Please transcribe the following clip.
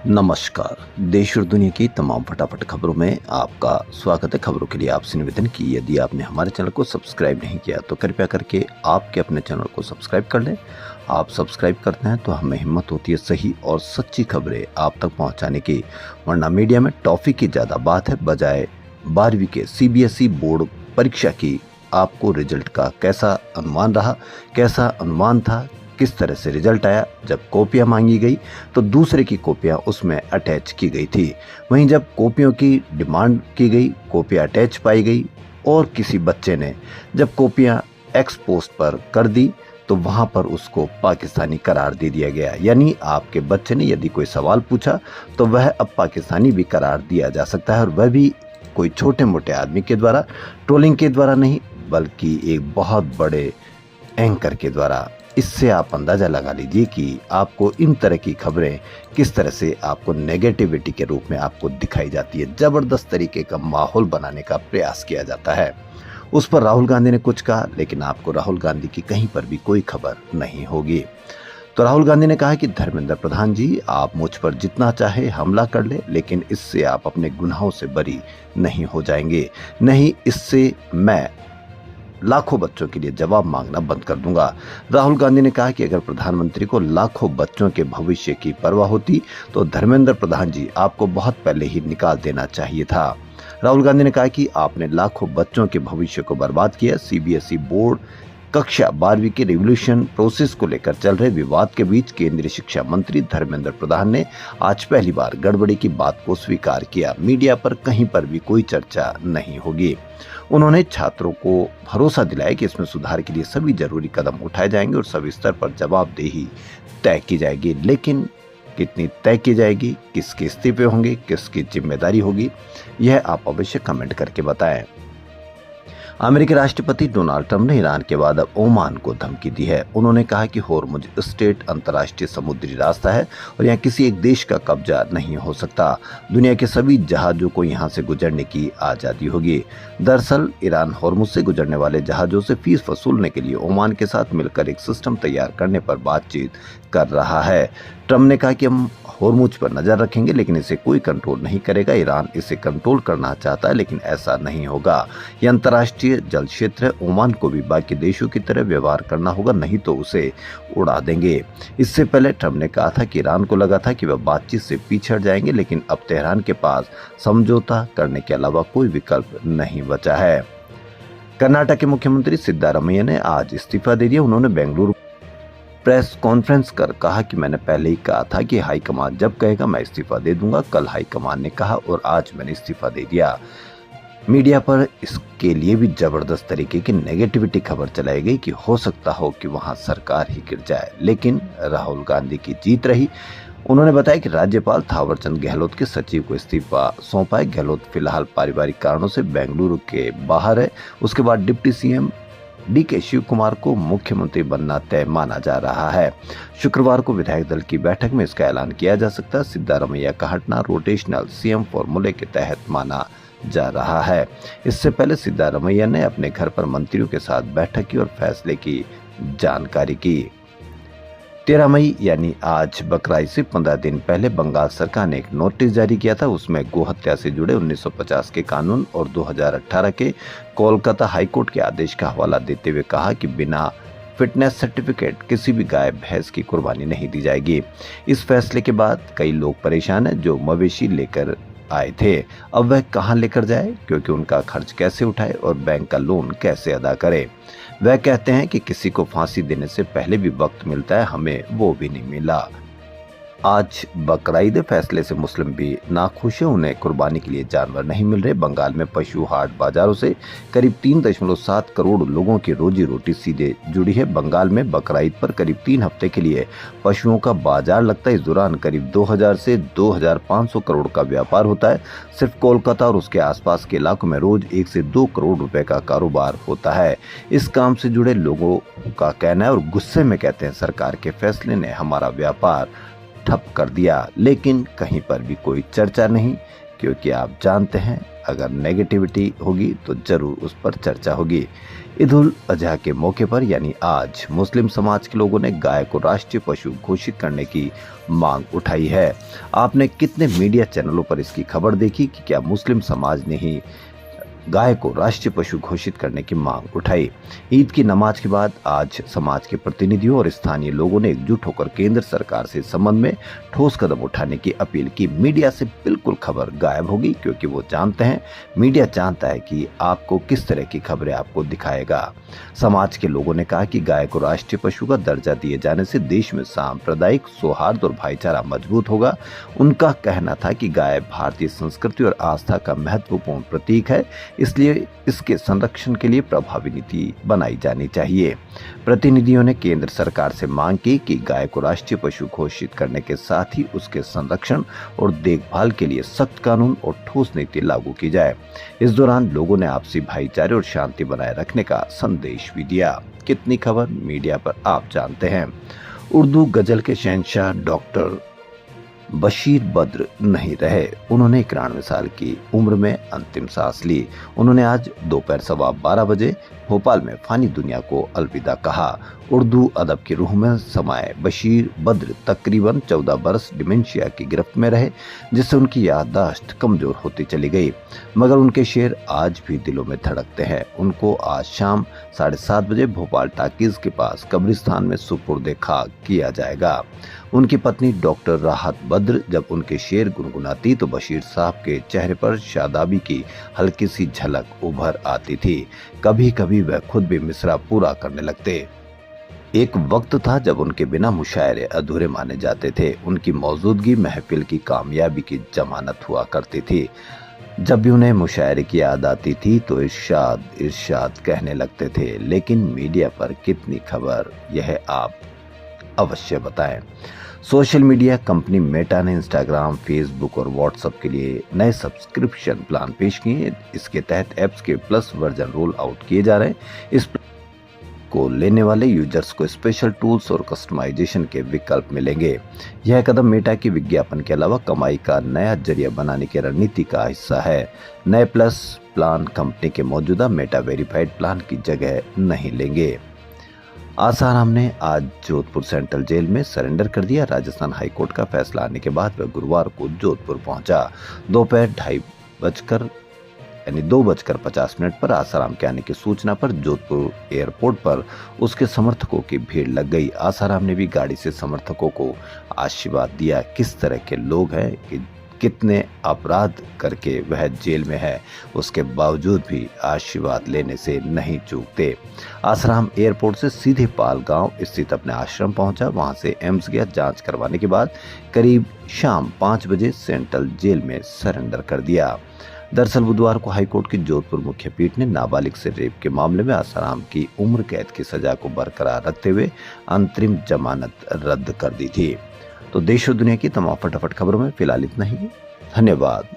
नमस्कार। देश और दुनिया की तमाम फटाफट खबरों में आपका स्वागत है। खबरों के लिए आपसे निवेदन की यदि आपने हमारे चैनल को सब्सक्राइब नहीं किया तो कृपया करके आपके अपने चैनल को सब्सक्राइब कर लें। आप सब्सक्राइब करते हैं तो हमें हिम्मत होती है सही और सच्ची खबरें आप तक पहुंचाने की, वरना मीडिया में टॉफी की ज़्यादा बात है बजाय 12वीं के सीबीएसई बोर्ड परीक्षा की। आपको रिजल्ट का कैसा अनुमान रहा, कैसा अनुमान था, किस तरह से रिजल्ट आया? जब कॉपियां मांगी गई तो दूसरे की कॉपियां उसमें अटैच की गई थी। वहीं जब कॉपियों की डिमांड की गई, कॉपियां अटैच पाई गई और किसी बच्चे ने जब कॉपियां एक्स पोस्ट पर कर दी तो वहां पर उसको पाकिस्तानी करार दे दिया गया। यानी आपके बच्चे ने यदि कोई सवाल पूछा तो वह अब पाकिस्तानी भी करार दिया जा सकता है, और वह भी कोई छोटे मोटे आदमी के द्वारा, ट्रोलिंग के द्वारा नहीं, बल्कि एक बहुत बड़े एंकर के द्वारा। इससे आप अंदाज़ा लगा लीजिए कि आपको इन तरह की खबरें किस तरह से आपको नेगेटिविटी के रूप में आपको दिखाई जाती है। ज़बरदस्त तरीके का माहौल बनाने का प्रयास किया जाता है। उस पर राहुल गांधी ने कुछ कहा, लेकिन आपको राहुल गांधी की कहीं पर भी कोई खबर नहीं होगी। तो राहुल गांधी ने कहा कि धर्मेंद्र प्रधान जी, आप मुझ पर जितना चाहे हमला कर ले, लेकिन इससे आप अपने गुनाहों से बरी नहीं हो जाएंगे। नहीं, इससे मैं लाखों बच्चों के लिए जवाब मांगना बंद कर दूंगा। राहुल गांधी ने कहा कि अगर प्रधानमंत्री को लाखों बच्चों के भविष्य की परवाह होती तो धर्मेंद्र प्रधान जी, आपको बहुत पहले ही निकाल देना चाहिए था। राहुल गांधी ने कहा कि आपने लाखों बच्चों के भविष्य को बर्बाद किया। सीबीएसई बोर्ड कक्षा 12वीं के रिवोल्यूशन प्रोसेस को लेकर चल रहे विवाद के बीच केंद्रीय शिक्षा मंत्री धर्मेंद्र प्रधान ने आज पहली बार गड़बड़ी की बात को स्वीकार किया। मीडिया पर कहीं पर भी कोई चर्चा नहीं होगी। उन्होंने छात्रों को भरोसा दिलाया कि इसमें सुधार के लिए सभी जरूरी कदम उठाए जाएंगे और सभी स्तर पर जवाबदेही तय की जाएगी। लेकिन कितनी तय की जाएगी, किसके इस्तीफे होंगे, किसकी जिम्मेदारी होगी, यह आप अवश्य कमेंट करके बताएं। अमेरिकी राष्ट्रपति डोनाल्ड ट्रंप ने ईरान के बाद अब ओमान को धमकी दी है। उन्होंने कहा कि होर्मुज स्ट्रेट अंतर्राष्ट्रीय समुद्री रास्ता है और यहाँ किसी एक देश का कब्जा नहीं हो सकता। दुनिया के सभी जहाजों को यहाँ से गुजरने की आज़ादी होगी। दरअसल ईरान होर्मुज से गुजरने वाले जहाजों से फीस वसूलने के लिए ओमान के साथ मिलकर एक सिस्टम तैयार करने पर बातचीत कर रहा है। ट्रंप ने कहा कि हम होर्मुज पर नजर रखेंगे, लेकिन इसे कोई कंट्रोल नहीं करेगा। ईरान इसे कंट्रोल करना चाहता है, लेकिन ऐसा नहीं होगा। यह अंतर्राष्ट्रीय जल क्षेत्र है। ओमान को भी बाकी देशों की तरह व्यवहार करना होगा, नहीं तो उसे उड़ा देंगे। इससे पहले ट्रंप ने कहा था कि ईरान को लगा था कि वह बातचीत से पीछे हट जाएंगे, लेकिन अब तेहरान के पास समझौता करने के अलावा कोई विकल्प नहीं बचा है। कर्नाटक के मुख्यमंत्री सिद्धारमैया ने आज इस्तीफा दे दिया। उन्होंने बेंगलुरु प्रेस कॉन्फ्रेंस कर कहा कि मैंने पहले ही कहा था कि हाईकमान जब कहेगा मैं इस्तीफा दे दूंगा। कल हाईकमान ने कहा और आज मैंने इस्तीफा दे दिया। मीडिया पर इसके लिए भी जबरदस्त तरीके की नेगेटिविटी खबर चलाई गई कि हो सकता हो कि वहां सरकार ही गिर जाए, लेकिन राहुल गांधी की जीत रही। उन्होंने बताया कि राज्यपाल थावरचंद गहलोत के सचिव को इस्तीफा सौंपा है। गहलोत फिलहाल पारिवारिक कारणों से बेंगलुरु के बाहर है। उसके बाद deputy CM DK Shivakumar को मुख्यमंत्री बनना तय माना जा रहा है। शुक्रवार को विधायक दल की बैठक में इसका ऐलान किया जा सकता है। सिद्धारमैया का हटना रोटेशनल सीएम फॉर्मूले के तहत माना जा रहा है। इससे पहले सिद्धारमैया ने अपने घर पर मंत्रियों के साथ बैठक की और फैसले की जानकारी की। 13 मई यानी आज बकरा से 15 दिन पहले बंगाल सरकार ने एक नोटिस जारी किया था। उसमें गोहत्या से जुड़े 1950 के कानून और 2018 के कोलकाता हाईकोर्ट के आदेश का हवाला देते हुए कहा कि बिना फिटनेस सर्टिफिकेट किसी भी गाय भैंस की कुर्बानी नहीं दी जाएगी। इस फैसले के बाद कई लोग परेशान हैं जो मवेशी लेकर आए थे। अब वह कहां लेकर जाए, क्योंकि उनका खर्च कैसे उठाए और बैंक का लोन कैसे अदा करे। वह कहते हैं कि किसी को फांसी देने से पहले भी वक्त मिलता है, हमें वो भी नहीं मिला। आज बकरीद फैसले से मुस्लिम भी नाखुश है। उन्हें कुर्बानी के लिए जानवर नहीं मिल रहे। बंगाल में पशु हाट बाजारों से करीब 3.7 करोड़ लोगों की रोजी रोटी सीधे जुड़ी है। बंगाल में बकरीद पर करीब 3 हफ्ते के लिए पशुओं का बाजार लगता है। इस दौरान करीब 2000 से 2500 करोड़ का व्यापार होता है। सिर्फ कोलकाता और उसके आसपास के इलाकों में रोज 1 से 2 करोड़ रुपए का कारोबार होता है। इस काम से जुड़े लोगों का कहना है और गुस्से में कहते हैं सरकार के फैसले ने हमारा व्यापार ठप कर दिया। लेकिन कहीं पर भी कोई चर्चा नहीं, क्योंकि आप जानते हैं अगर नेगेटिविटी होगी तो जरूर उस पर चर्चा होगी। ईद उल अजहा के मौके पर यानी आज मुस्लिम समाज के लोगों ने गाय को राष्ट्रीय पशु घोषित करने की मांग उठाई है। आपने कितने मीडिया चैनलों पर इसकी खबर देखी कि क्या मुस्लिम समाज ने ही गाय को राष्ट्रीय पशु घोषित करने की मांग उठाई। ईद की नमाज के बाद आज समाज के प्रतिनिधियों और स्थानीय लोगों ने एकजुट होकर केंद्र सरकार से इस संबंध में ठोस कदम उठाने की अपील की। मीडिया से बिल्कुल खबर गायब होगी, क्योंकि वो जानते हैं, मीडिया जानता है कि आपको किस तरह की खबरें आपको दिखाएगा। समाज के लोगों ने कहा कि गाय को राष्ट्रीय पशु का दर्जा दिए जाने से देश में सांप्रदायिक सौहार्द और भाईचारा मजबूत होगा। उनका कहना था कि गाय भारतीय संस्कृति और आस्था का महत्वपूर्ण प्रतीक है, इसलिए इसके संरक्षण के लिए प्रभावी नीति बनाई जानी चाहिए। प्रतिनिधियों ने केंद्र सरकार से मांग की कि गाय को राष्ट्रीय पशु घोषित करने के साथ ही उसके संरक्षण और देखभाल के लिए सख्त कानून और ठोस नीति लागू की जाए। इस दौरान लोगों ने आपसी भाईचारे और शांति बनाए रखने का संदेश भी दिया। कितनी खबर मीडिया पर आप जानते हैं। उर्दू गजल के शहंशाह डॉक्टर बशीर बद्र नहीं रहे। उन्होंने 91 साल की उम्र में अंतिम सांस ली। उन्होंने आज दोपहर 12:15 बजे भोपाल में फानी दुनिया को अलविदा कहा। उर्दू अदब की रूह में समाये बशीर बद्र तकरीबन 14 बरस डिमेंशिया की गिरफ्त में रहे, जिससे उनकी याददाश्त कमजोर होती चली गई, मगर उनके शेर आज भी दिलों में धड़कते हैं। उनको आज शाम 7:30 बजे भोपाल टाकीज के पास कब्रिस्तान में सुपुर्दे खाक किया जाएगा। उनकी पत्नी डॉक्टर राहत बद्र जब उनके शेर गुनगुनाती तो बशीर साहब के चेहरे पर शादाबी की हल्की सी झलक उभर आती थी। कभी कभी वह खुद भी मिसरा पूरा करने लगते। एक वक्त था जब उनके बिना मुशायरे अधूरे माने जाते थे। उनकी मौजूदगी महफिल की कामयाबी की जमानत हुआ करती थी। जब भी उन्हें मुशायरे की याद आती थी तो इरशाद इरशाद कहने लगते थे। लेकिन मीडिया पर कितनी खबर, यह आप अवश्य बताएं। सोशल मीडिया कंपनी मेटा ने इंस्टाग्राम, फेसबुक और व्हाट्सएप के लिए नए सब्सक्रिप्शन प्लान पेश किए हैं। इसके तहत ऐप्स के प्लस वर्जन रोल आउट किए जा रहे हैं। इस को लेने वाले यूजर्स को स्पेशल टूल्स और कस्टमाइजेशन के विकल्प मिलेंगे। यह कदम मेटा की विज्ञापन के अलावा कमाई का नया जरिया बनाने की रणनीति का हिस्सा है। नए प्लस प्लान कंपनी के मौजूदा मेटा वेरीफाइड प्लान की जगह नहीं लेंगे। आसाराम ने आज जोधपुर सेंट्रल जेल में सरेंडर कर दिया। राजस्थान हाईकोर्ट का फैसला आने के बाद वह गुरुवार को जोधपुर पहुंचा। दोपहर 2:50 पर आसाराम के आने की सूचना पर जोधपुर एयरपोर्ट पर उसके समर्थकों की भीड़ लग गई। आसाराम ने भी गाड़ी से समर्थकों को आशीर्वाद दिया। किस तरह के लोग हैं कि कितने अपराध करके वह जेल में है, उसके बावजूद भी आशीर्वाद लेने से नहीं चूकते। आसाराम एयरपोर्ट से सीधे पाल गांव स्थित अपने आश्रम पहुंचा। वहां से एम्स गया। जांच करवाने के बाद करीब शाम 5 बजे सेंट्रल जेल में सरेंडर कर दिया। दरअसल बुधवार को हाईकोर्ट की जोधपुर मुख्य पीठ ने नाबालिग से रेप के मामले में आसाराम की उम्र कैद की सजा को बरकरार रखते हुए अंतरिम जमानत रद्द कर दी थी। तो देश और दुनिया की तमाम फटाफट खबरों में फिलहाल इतना ही। धन्यवाद।